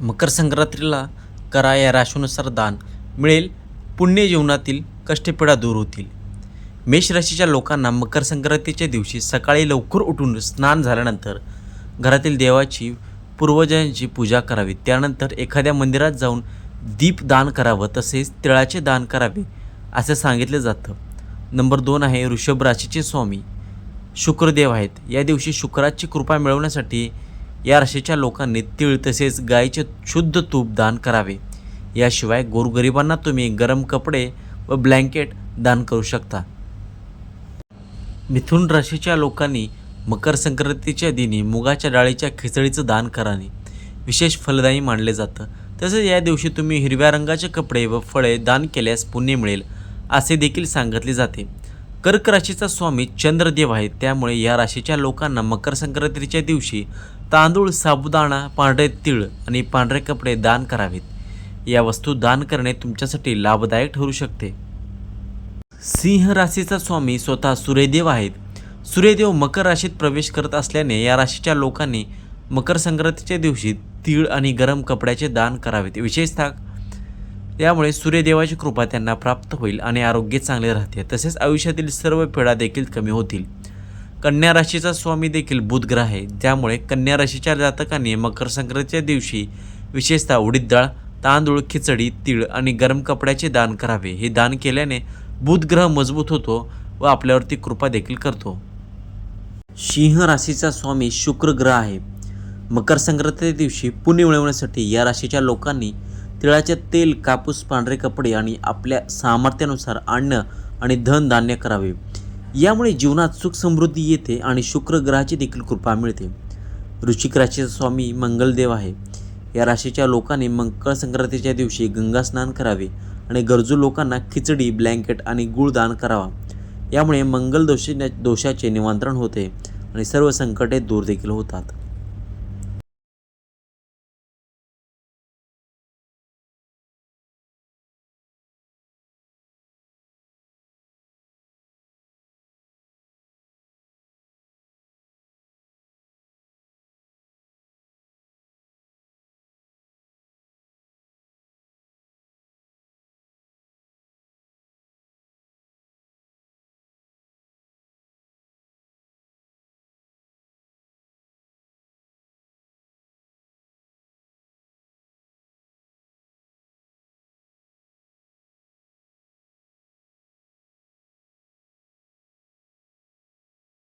मकर संक्रांतीला करा या राशीनुसार दान, मिळेल पुण्य. जीवनातील कष्टपीडा दूर होतील. मेष राशीच्या लोकांना मकर संक्रांतीच्या दिवशी सकाळी लवकर उठून स्नान झाल्यानंतर घरातील देवाची पूर्वजांची पूजा करावी. त्यानंतर एखाद्या मंदिरात जाऊन दीपदान करावं, तसेच तिळाचे दान करावे असे सांगितले जातं. नंबर 2 आहे वृषभ राशीचे स्वामी शुक्रदेव आहेत. या दिवशी शुक्राची कृपा मिळवण्यासाठी या राशीच्या लोकांनी तीळ तसेच गायीचे शुद्ध तूप दान करावे. याशिवाय गोरगरिबांना तुम्ही गरम कपडे व ब्लँकेट दान करू शकता. मिथुन राशीच्या लोकांनी मकर संक्रांतीच्या दिनी मुगाच्या डाळीच्या खिचडीचं दान करावे विशेष फलदायी मानले जातं. तसेच या दिवशी तुम्ही हिरव्या रंगाचे कपडे व फळे दान केल्यास पुण्य मिळेल असे देखील सांगितले जाते. कर्क राशीचा स्वामी चंद्रदेव आहे. त्यामुळे या राशीच्या लोकांना मकर संक्रांतीच्या दिवशी तांदूळ, साबुदाणा, पांढरे तीळ आणि पांढरे कपडे दान करावेत. या वस्तू दान करणे तुमच्यासाठी लाभदायक ठरू शकते. सिंह राशीचा स्वामी स्वतः सूर्यदेव आहेत. सूर्यदेव मकर राशीत प्रवेश करत असल्याने या राशीच्या लोकांनी मकर संक्रांतीच्या दिवशी तीळ आणि गरम कपड्याचे दान करावेत. विशेषतः त्यामुळे सूर्यदेवाची कृपा त्यांना प्राप्त होईल आणि आरोग्य चांगले राहते. तसेच आयुष्यातील सर्व पीडा देखील कमी होतील. कन्या राशीचा स्वामी देखील बुध ग्रह आहे. त्यामुळे कन्या राशीच्या जातकांनी मकर संक्रांतीच्या दिवशी विशेषतः उडीद डाळ, तांदूळ, खिचडी, तीळ आणि गरम कपड्याचे दान करावे. हे दान केल्याने बुध ग्रह मजबूत होतो व आपल्यावरती कृपा देखील करतो. सिंह राशीचा स्वामी शुक्र ग्रह आहे. मकर संक्रांतीच्या दिवशी पुण्य मिळवण्यासाठी या राशीच्या लोकांनी तिळाचे तेल, कापूस, पांढरे कपडे आणि आपल्या सामर्थ्यानुसार अन्न आणि धन धान्य करावे. यामुळे जीवनात सुख समृद्धी येते आणि शुक्र ग्रहाची देखील कृपा मिळते. वृश्चिक राशीचा स्वामी मंगलदेव आहे. या राशीच्या लोकांनी मकर संक्रांतीच्या दिवशी गंगा स्नान करावे आणि गरजू लोकांना खिचडी, ब्लँकेट आणि गूळ दान करावा. यामुळे मंगल दोषाचे निमंत्रण होते आणि सर्व संकटे दूर देखील होतात.